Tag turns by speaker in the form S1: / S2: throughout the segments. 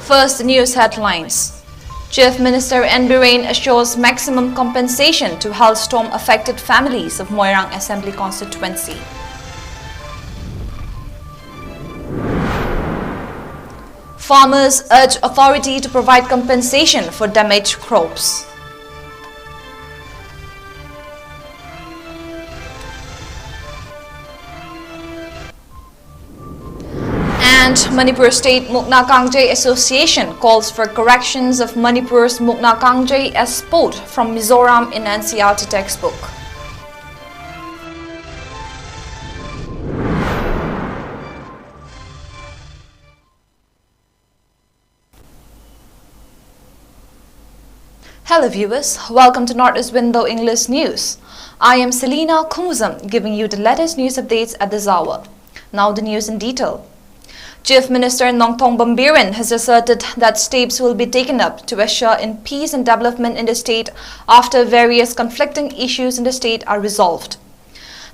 S1: First news headlines. Chief Minister 𝗫𝐵𝐸 assures maximum compensation to hailstorm-affected families of Moirang Assembly constituency. Farmers urge authority to provide compensation for damaged crops. And Manipur State 𝗓𝗏𝐿 Association calls for corrections of Manipur's 𝗓𝗏𝐿 as sport from Mizoram in NCERT textbook. Hello viewers, welcome to Northeast Window English News. I am CELINA 𝐋𝐢𝐯𝐶 giving you the latest news updates at this hour. Now the news in detail. Chief Minister Nongthong Bambirin has asserted that steps will be taken up to assure in peace and development in the state after various conflicting issues in the state are resolved.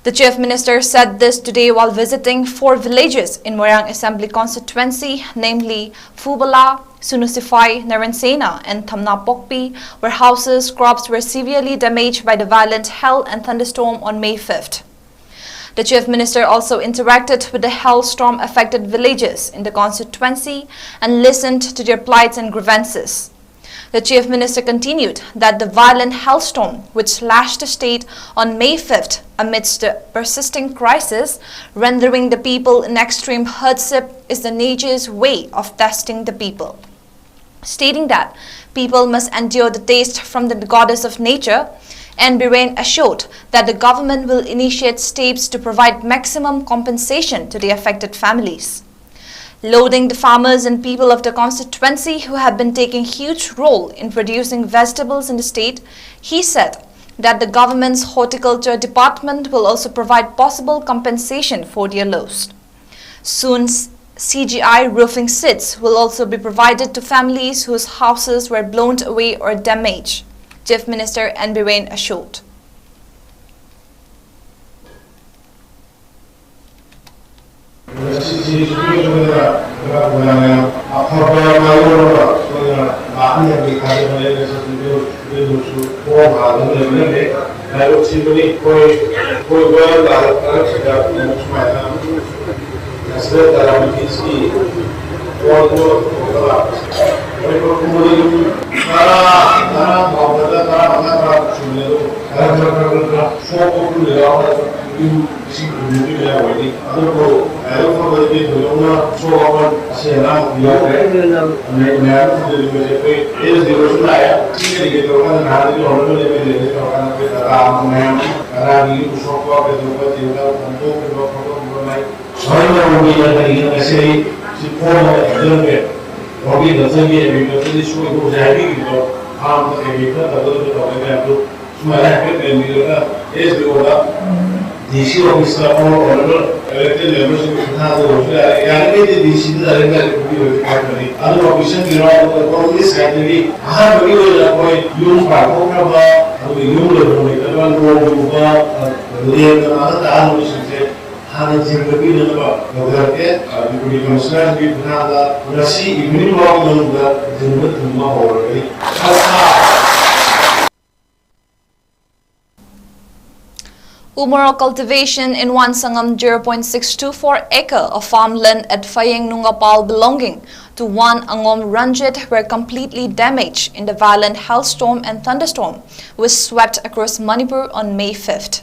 S1: The Chief Minister said this today while visiting 4 villages in Moirang Assembly constituency, namely 𝗪𝗡𝗡, 𝗪𝗏𝗡, 𝗨𝗏𝗡 and 𝗪𝗏𝗡, where houses, crops were severely damaged by the violent hail and thunderstorm on May 5th. The Chief Minister also interacted with the hailstorm-affected villages in the constituency and listened to their plights and grievances. The Chief Minister continued that the violent hailstorm which lashed the state on May 5th amidst the persisting crisis, rendering the people in extreme hardship, is the nature's way of testing the people. Stating that people must endure the test from the goddess of nature, 𝗫𝐵𝐸 assured that the government will initiate steps to provide maximum compensation to the affected families. Lauding the farmers and people of the constituency who have been taking huge role in producing vegetables in the state, he said that the government's horticulture department will also provide possible compensation for their loss. Soon, CGI roofing sets will also be provided to families whose houses were blown away or damaged, Chief Minister 𝗫𝐵𝐸 assured.
S2: DC officer or elected members of the House, DC other officials the side, I have a use by
S1: Umoral cultivation in one sangam 0.624 acre of farmland at Phayeng Nungapal belonging to one Angom Ranjit were completely damaged in the violent hailstorm and thunderstorm which swept across Manipur on May 5th.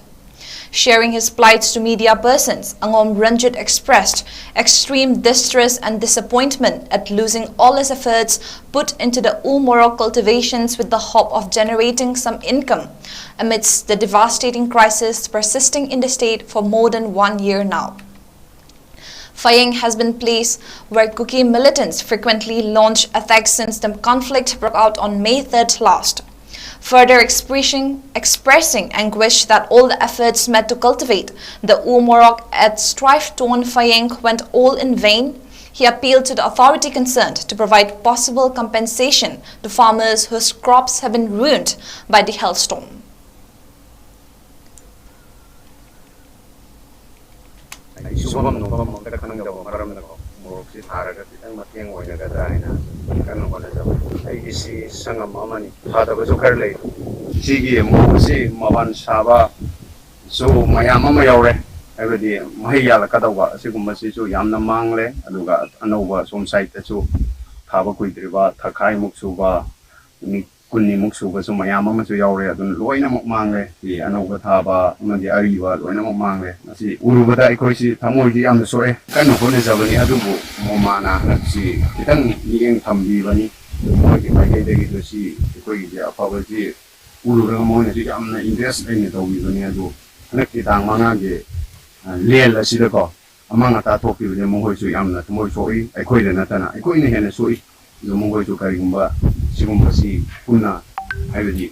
S1: Sharing his plights to media persons, Angom Ranjit expressed extreme distress and disappointment at losing all his efforts put into the moral cultivations with the hope of generating some income amidst the devastating crisis persisting in the state for more than 1 year now. Phayeng has been a place where Kuki militants frequently launch attacks since the conflict broke out on May 3rd last. Further expressing anguish that all the efforts made to cultivate the Umorok at strife-torn Phayeng went all in vain, he appealed to the authority concerned to provide possible compensation to farmers whose crops have been ruined by the hailstorm.
S3: ꯁꯨꯐꯝ ꯅꯣꯝꯐꯝ ꯑꯝꯇ ꯈꯪꯗꯕ ꯃꯔꯝꯅ ꯃꯣꯔꯣꯛꯁꯤ ꯊꯥꯔꯒ ꯈꯤꯇꯪ ꯃꯇꯦꯡ ꯑꯣꯏꯅꯒꯗ꯭ꯔꯥ ꯍꯥꯏꯅ kano ko na jawa ay isi sangam amani thada ba so kar lei sigi mo si maban saba so mayam ama yaure haibadi mahi yala kadawba asigumba si so yamna mangle aduga anauba som site so thaba kuidriba thakai muksuba ni kunni muksuba so mayam ama so yaure adun loina muk mangle si anauba thaba amadi ariba loina muk mangle asi urubada ikoi si thamoi di yamna soe kanu ko ne jabani adubu momana si kitang yeng thambi bani moi ki mai dei gi si ikoi gi afaba ji urura mo ne si yamna invest ai ne tawi bani adu nakki tang manga ge lela sida ko amanga ta topi ne mongoi su yamna moi soi ai koi na tana ai koi ne hene soi no mongoi su kari gumba sigumba si punna ai bedi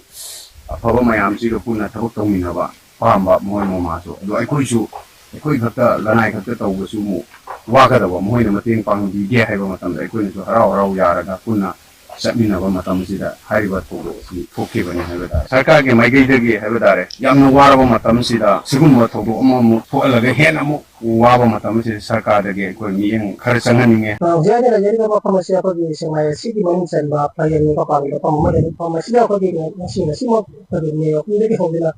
S3: afaba mayam si punna thok tongmina ba pamba moi mo ma so do ai koi su ai koi khata lanai khata taw su mu wa ka da ba moi ne mateng pang di ge hai ba matam ai koi ne su harau harau yara ga punna sabina ba matam si da hai ba to si thoke ba ne hai ba da sarkar ge mai ge de ge hai ba da re yamna wara ba matam si da sigumba to do mo tho ala ge hena mo wa ba matam si sarkar de ge ko mi eng khar changani nge
S4: ja ja ja ba pharmacy ko gi semai si di man san ba pa yen ko pa ko ma de pharmacy ko gi si mo ko de ne ko de ko de la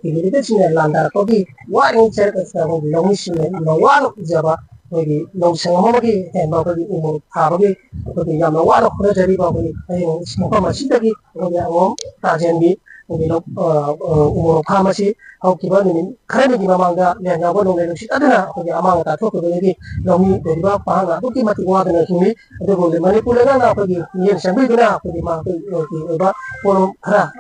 S4: ki de de sin la ndar ko gi wa ing cher ka sa ko lo mi sin no wa lo ja ba ko gi lo sang ma gi ba ko gi mo ha ba gi ko gi ya ma wa lo ko de ri ba ko gi ai mo pharmacy de gi ko ya mo ta jen gi ko gi lo mo pharmacy au ki ba ni khare ni ma ma ga ya ga bo lo le si ta na ko gi ama ta thok ko gi lo mi de ba pa ga to ki ma ti wa de ni mi de ko le ma ni pu le na ko gi yen sang bi na ko gi ma ko gi ba ko lo khara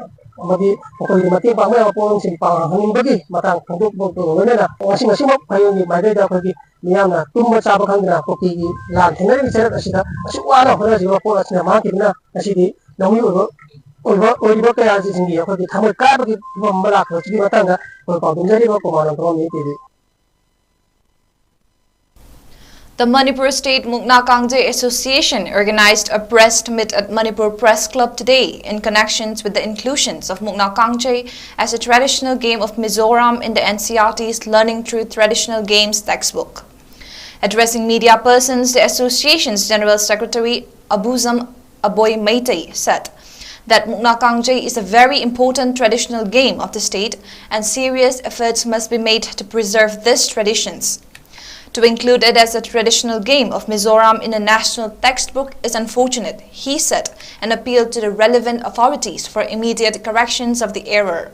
S4: madi ko di mati pa ma po sin pa hanin bagi matang khuduk bo to ne na wasi wasi mo payo ni mai da ko gi niam na tum ma cha ba khang na ko ki lan thene ni cher asida asu wa ro hora ji ko asina ma ki na asidi nomi o ri ka ya ji singi ko di thamai ka ba gi ma la ko ji matang ga ko pa dum jari ko ma na to ni ti.
S1: The Manipur State 𝗔𝗏 Association organized a press meet at Manipur Press Club today in connections with the inclusions of 𝗔𝗏 as a traditional game of Mizoram in the NCERT's Learning Through Traditional Games textbook. Addressing media persons, the association's General Secretary 𝗑𝗏𝗢𝗓𝗓 said that 𝗔𝗏 is a very important traditional game of the state and serious efforts must be made to preserve these traditions. To include it as a traditional game of Mizoram in a national textbook is unfortunate, he said, and appealed to the relevant authorities for immediate corrections of the error.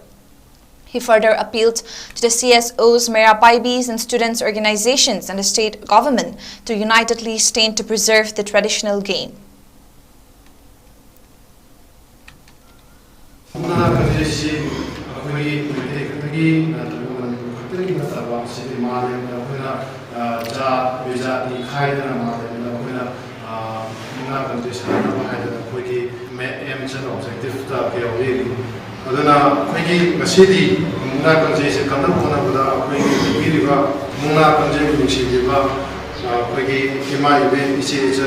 S1: He further appealed to the CSOs, mayapibis and students' organizations and the state government to unitedly stand to preserve the traditional game.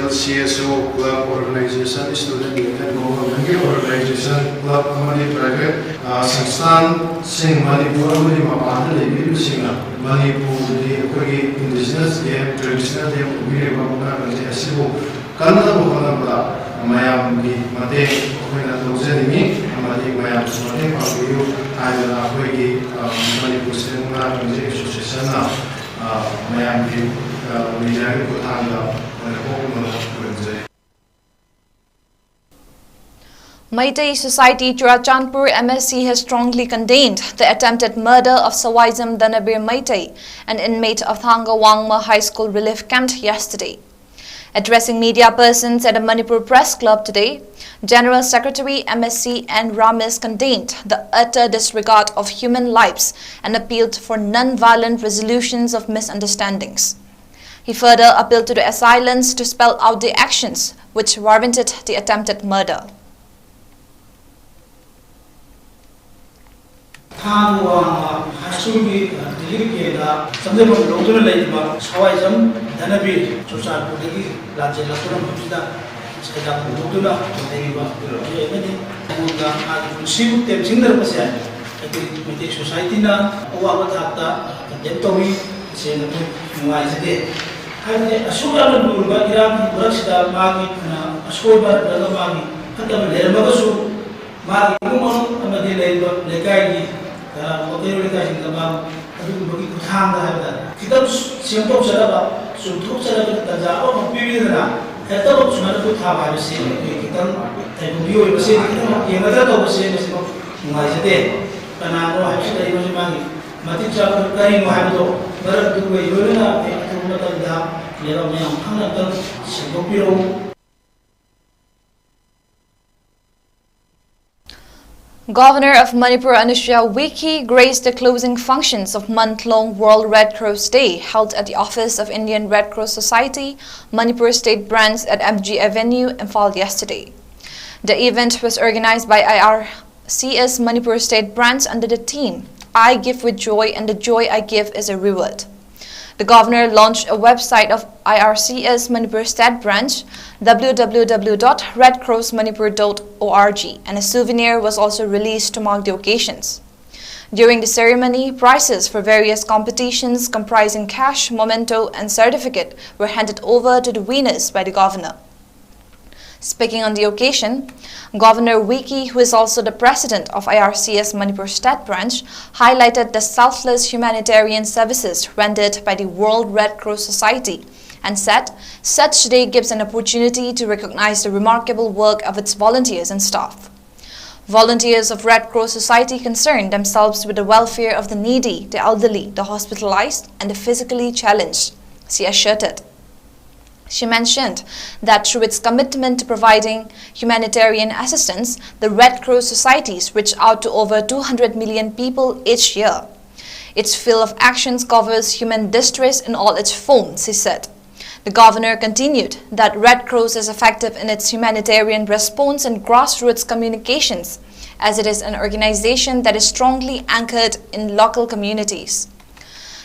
S2: CSO club organization, student and government organization, club private Sansthan Singh Manipur Manipur indigenous game, traditional game, mayam gi mate koina lojeni amadi mayam sone pabiyu aila hoigi Manipur State Association na mayam gi mijari ko thanga
S1: Meitei Society Churachandpur MSC has strongly condemned the attempted murder of Sawaizam Danabir Meitei, an inmate of Thanga Wangma High School relief camp yesterday. Addressing media persons at a Manipur Press Club today, General Secretary MSC N. Ramis condemned the utter disregard of human lives and appealed for non-violent resolutions of misunderstandings. He further appealed to the assailants to spell out the actions which warranted the attempted murder.
S5: ꯑꯁꯣꯏꯕ ꯅꯠꯇ꯭ꯔꯒ ꯃꯥꯒꯤ ꯐꯠꯇꯕ ꯂꯩꯔꯝꯃꯒꯁꯨ ꯃꯥꯒꯤ ꯏꯃꯨꯡ ꯃꯅꯨꯡ ꯑꯃꯗꯤ ꯂꯩꯔꯤꯕ ꯂꯩꯀꯥꯏꯒꯤ ꯃꯩꯇꯩꯔꯣꯜ ꯂꯩꯀꯥꯏꯁꯤꯡꯗ ꯃꯥ ꯑꯗꯨꯒꯨꯝꯕꯒꯤ ꯈꯨꯠꯊꯥꯡꯗ ꯍꯥꯏꯕ ꯇꯥꯔꯦ ꯈꯤꯇꯪ ꯁꯦꯝꯗꯣꯛꯆꯔꯒ ꯆꯨꯝꯊꯣꯛꯆꯔꯒ ꯇꯟꯖꯥ ꯑꯃ ꯄꯤꯕꯤꯗꯅ ꯍꯦꯛꯇꯃꯛ ꯁꯨꯃꯥꯏꯅ ꯈꯨꯠ ꯊꯥꯕ ꯍꯥꯏꯕꯁꯤ ꯈꯤꯇꯪ ꯇꯥꯏꯕꯪ ꯃꯤꯑꯣꯏꯕꯁꯤ ꯈꯤꯇꯪ ꯌꯦꯡꯒꯗ꯭ꯔꯥ ꯇꯧꯕꯁꯦ ꯃꯁꯤꯃꯛ ꯅꯨꯡꯉꯥꯏꯖꯗꯦ ꯀꯅꯥꯅꯣ ꯍꯥꯏꯕꯁꯤꯗ ꯑꯩꯈꯣꯏꯁꯤ ꯃꯥꯒꯤ ꯃꯇꯤꯛ ꯆꯥꯕ ꯀꯔꯤꯅꯣ ꯍꯥꯏꯕꯗꯣ ꯃꯔꯛꯇꯨꯒ ꯂꯣꯏꯅꯅ ꯑꯊꯨꯕ ꯃꯇꯝꯗ ꯃꯌꯥꯝ ꯈꯪꯅ ꯑꯝꯇꯪ ꯁꯦꯡꯗꯣꯛꯄꯤꯔꯛꯎ.
S1: Governor of Manipur Anusuya Uiyƙe graced the closing functions of month-long World Red Cross Day held at the office of Indian Red Cross Society, Manipur State Branch at MG Avenue, Imphal yesterday. The event was organized by IRCS Manipur State Branch under the theme, I give with joy and the joy I give is a reward. The governor launched a website of IRCS Manipur State Branch, www.redcrossmanipur.org, and a souvenir was also released to mark the occasions. During the ceremony, prizes for various competitions comprising cash, memento, and certificate were handed over to the winners by the governor. Speaking on the occasion, Governor Uiyƙe, who is also the president of IRCS Manipur State Branch, highlighted the selfless humanitarian services rendered by the World Red Cross Society and said such day gives an opportunity to recognize the remarkable work of its volunteers and staff. Volunteers of Red Cross Society concern themselves with the welfare of the needy, the elderly, the hospitalized, and the physically challenged, she asserted. She mentioned that through its commitment to providing humanitarian assistance, the Red Cross Societies reach out to over 200 million people each year. Its field of actions covers human distress in all its forms, she said. The governor continued that Red Cross is effective in its humanitarian response and grassroots communications, as it is an organization that is strongly anchored in local communities.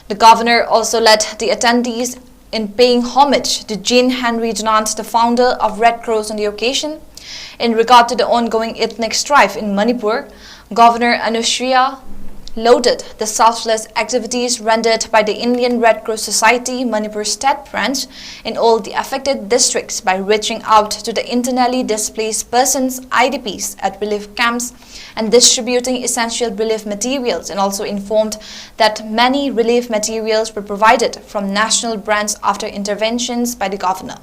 S1: The governor also led the attendees in paying homage to Jean Henry Dunant, the founder of Red Cross, on the occasion. In regard to the ongoing ethnic strife in Manipur, Governor Anusuya lauded the selfless activities rendered by the Indian Red Cross Society Manipur State Branch in all the affected districts by reaching out to the internally displaced persons, IDPs, at relief camps and distributing essential relief materials, and also informed that many relief materials were provided from national branch after interventions by the governor.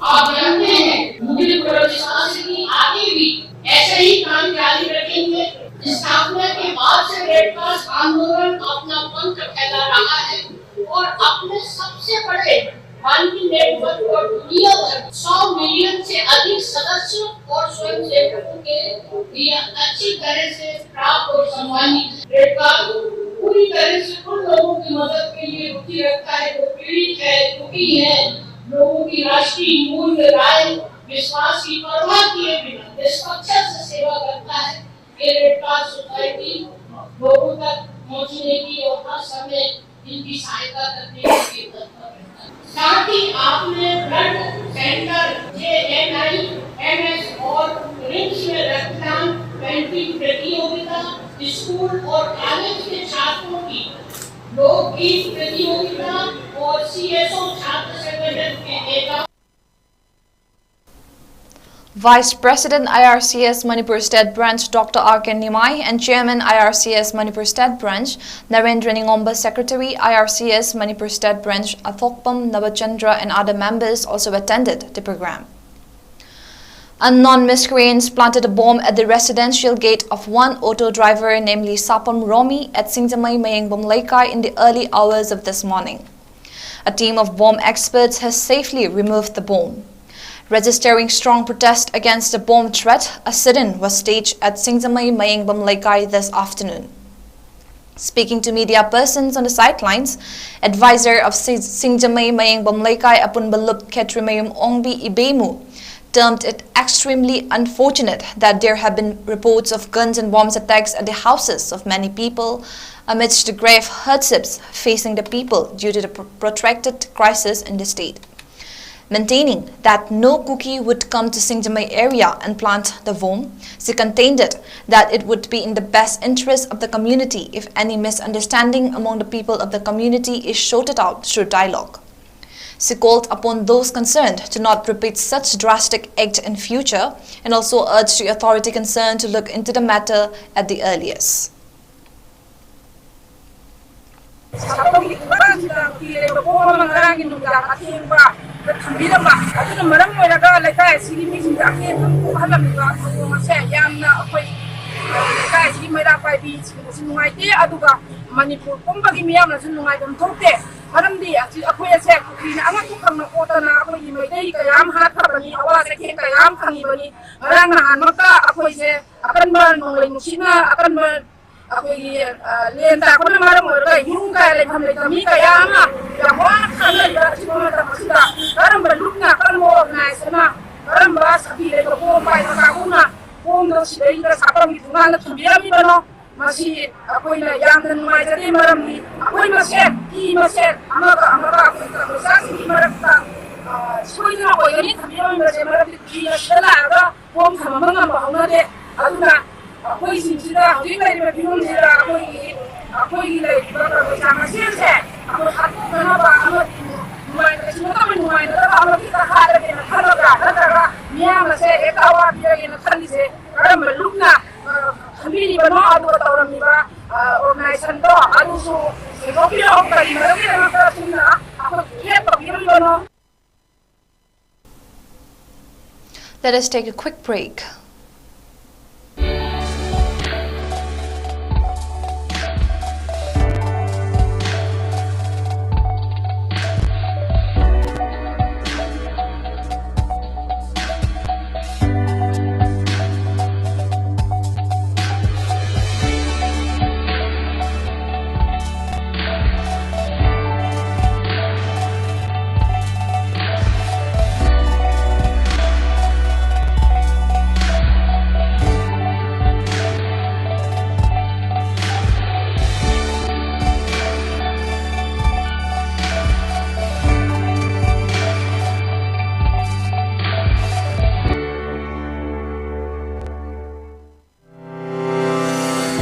S6: आप जानते हैं मुझे प्रोत्साहन की आगे भी ऐसे ही काम जारी रखेंगे। स्थापना के बाद से रेड क्रॉस आंदोलन अपना पंख फैला रहा है और अपने सबसे बड़े मानवीय नेटवर्क और दुनिया भर 100 मिलियन से अधिक सदस्य और स्वयंसेवकों के लिए अच्छी तरह से प्राप्त और सम्मानित। रेड क्रॉस पूरी तरह से उन लोगों की मदद के लिए रुचि रखता है जो पीड़ित है, दुखी है, लोगों की राष्ट्रीय मूल्य, राय, विश्वास की परवाह किए बिना निष्पक्षता से सेवा करता है। ये रेड क्रॉस सोसाइटी लोगों तक पहुंचने की और हर समय इनकी सहायता करने की तत्पर है। साथ ही आपने ब्लड सेंटर 𝐿𝐼 और रिम्स में रक्तदान पेंटिंग प्रतियोगिता, स्कूल और कॉलेज के छात्रों की लोकगीत प्रतियोगिता और CSO छात्र संगठन के नेता।
S1: Vice President IRCS Manipur State Branch Dr. R.K. Nimai and Chairman IRCS Manipur State Branch Narendra Ningomba, Secretary IRCS Manipur State Branch 𝗪𝗏 Navachandra, and other members also attended the program. Unknown miscreants planted a bomb at the residential gate of one auto driver, namely Sapam Romi, at Singzamay Mayengbom Laikai in the early hours of this morning. A team of bomb experts has safely removed the bomb. Registering strong protest against the bomb threat, a sit-in was staged at Singzamay Mayengbom Laikai this afternoon. Speaking to media persons on the sidelines, advisor of Singzamay Mayengbom Laikai Apunbalup Ketrimayum Ongbi Ibemu termed it extremely unfortunate that there have been reports of guns and bombs attacks at the houses of many people amidst the grave hardships facing the people due to the protracted crisis in the state. Maintaining that no cookie would come to Singzamay area and plant the bomb, she contended that it would be in the best interest of the community if any misunderstanding among the people of the community is sorted out through dialogue. She called upon those concerned to not repeat such drastic act in future and also urged the authority concerned to look into the matter at the earliest.
S7: Manipur pumbagi miyam na sunungai dam thokte maramdi akhoi ase kuina anga tu khangna kotana akhoi meidei kayam hat khabani awa se khe kayam khangi bani rang na hanmaka akhoi se akan ban monglai nusina akan ban akhoi lenta kona maram orga yung ka le hamle kami kayama ya wan khana ya chuma ta masida karam balukna kan mo organize na karam ba sabi le ko pai ta kuna pom do sidai ta sapam gitunga na thambira mi bano masih aku ini yang dan mulai jadi malam ni aku ini masih aku terusas ini malam kita semuanya aku ini kami orang masih malam kita setelah ada pom sama mengambil bahwa deh aduna aku ini sudah jadi dari bingung sudah aku ini lagi bersama siapa aku satu kenapa aku mulai semua mulai kalau kita ada dengan kalau dia masih ekawa dia yang tadi se karena melukna kami di mana ada orang ni organisasi tu ada su sekolah orang kali mereka yang ada sini aku kita pergi mana.
S1: Let us take a quick break.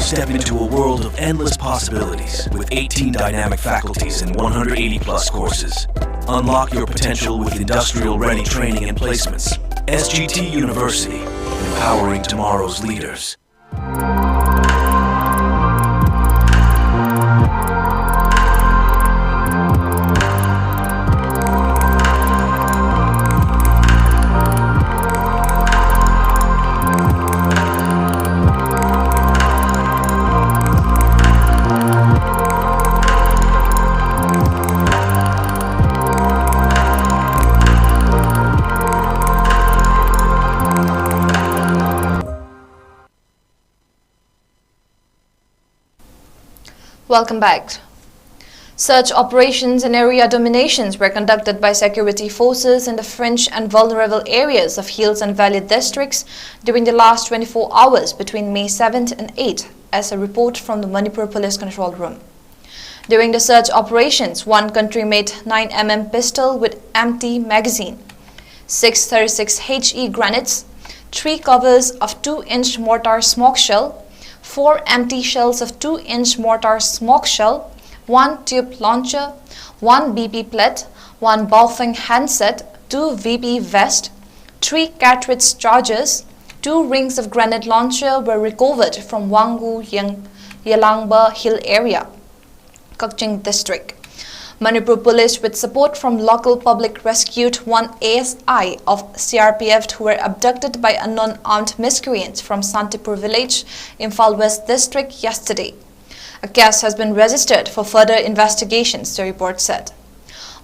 S8: Step into a world of endless possibilities with 18 dynamic faculties and 180 plus courses. Unlock your potential with industrial-ready training and placements. SGT University, empowering tomorrow's leaders.
S1: Welcome back. Search operations and area dominations were conducted by security forces in the fringe and vulnerable areas of Hills and Valley districts during the last 24 hours between May 7th and 8th, as a report from the Manipur Police Control Room. During the search operations, one country-made 9mm pistol with empty magazine, 6.36 HE grenades, 3 covers of 2-inch mortar smoke shell, 4 empty shells of 2-inch mortar smoke shell, 1 tube launcher, 1 BP plate, 1 Baofeng handset, 2 VP vest, 3 cartridge charges, 2 rings of grenade launcher were recovered from Wanggu Yelangba Hill area, 𝐶𝐤𝐯𝐞 district. Manipur Police, with support from local public, rescued 1 ASI of CRPF who were abducted by unknown armed miscreants from Santipur village, Imphal West district yesterday. A case has been registered for further investigations, the report said.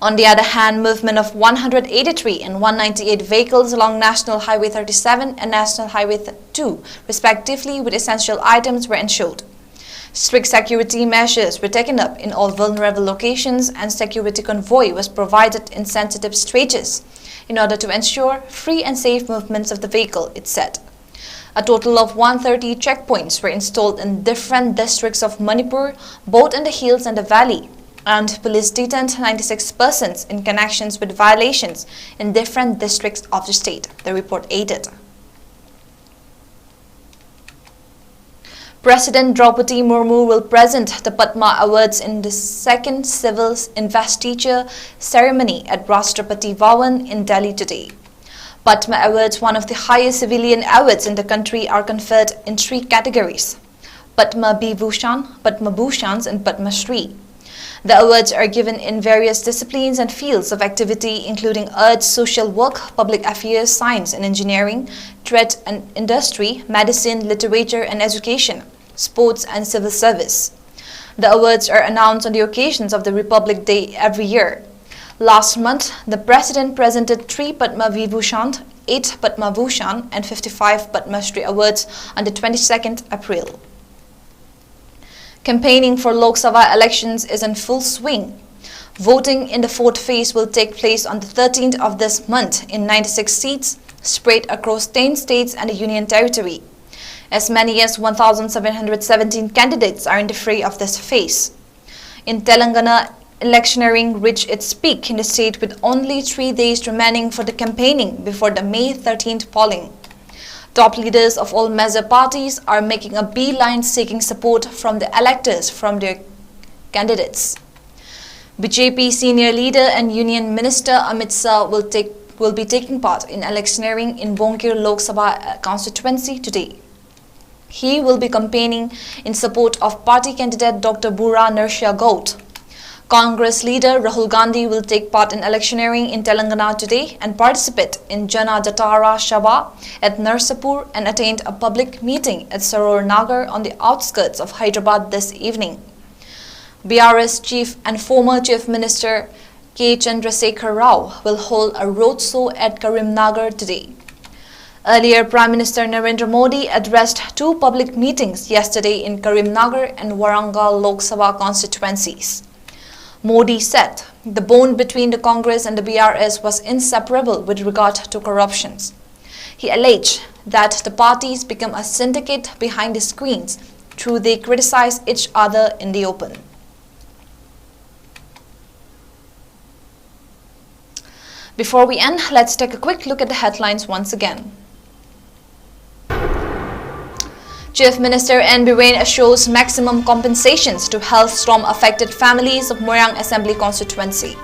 S1: On the other hand, movement of 183 and 198 vehicles along National Highway 37 and National Highway 2, respectively, with essential items were ensured. Strict security measures were taken up in all vulnerable locations and security convoy was provided in sensitive stretches in order to ensure free and safe movements of the vehicle, it said. A total of 130 checkpoints were installed in different districts of Manipur, both in the hills and the valley, and police detained 96 persons in connections with violations in different districts of the state, the report added. President Draupadi Murmu will present the Padma Awards in the second civil investiture ceremony at Rashtrapati Bhavan in Delhi today. Padma Awards, one of the highest civilian awards in the country, are conferred in 3 categories: Padma Vibhushan, Padma Bhushans and Padma Shri. The awards are given in various disciplines and fields of activity including arts, social work, public affairs, science and engineering, trade and industry, medicine, literature and education, sports and civil service. The awards are announced on the occasions of the Republic Day every year. Last month, the President presented 3 Padma Vibhushan, 8 Padma Bhushan and 55 Padma Shri awards on the 22nd April. Campaigning for Lok Sabha elections is in full swing. Voting in the 4th phase will take place on the 13th of this month in 96 seats spread across 10 states and a union territory. As many as 1,717 candidates are in the fray of this phase. In Telangana, electioneering reached its peak in the state with only 3 days remaining for the campaigning before the May 13th polling. Top leaders of all major parties are making a beeline seeking support from the electors from their candidates. BJP senior leader and Union Minister Amit Shah will be taking part in electioneering in Bonkir Lok Sabha constituency today. He will be campaigning in support of party candidate Dr. Bura Narsha Gout. Congress leader Rahul Gandhi will take part in electioneering in Telangana today and participate in Jana Jatara Sabha at Narsapur and attend a public meeting at Saror Nagar on the outskirts of Hyderabad this evening. BRS Chief and former Chief Minister K. Chandrasekhar Rao will hold a roadshow at Karimnagar today. Earlier, Prime Minister Narendra Modi addressed 2 public meetings yesterday in Karimnagar and Warangal Lok Sabha constituencies. Modi said the bond between the Congress and the BRS was inseparable with regard to corruptions. He alleged that the parties become a syndicate behind the screens through they criticize each other in the open. Before we end, let's take a quick look at the headlines once again. Chief Minister N. Biren assures maximum compensations to health storm affected families of Moirang Assembly constituency.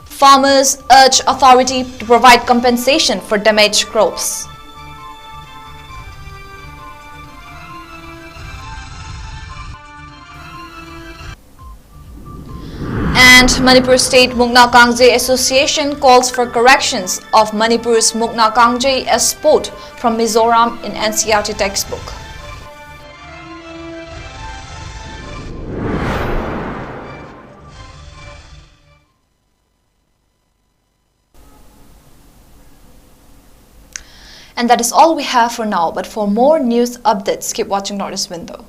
S1: Farmers urge authority to provide compensation for damaged crops. And Manipur State Mukna Kangje Association calls for corrections of Manipur's Mukna Kangje as sport from Mizoram in NCERT textbook. And that is all we have for now, but for more news updates, keep watching Northeast Window.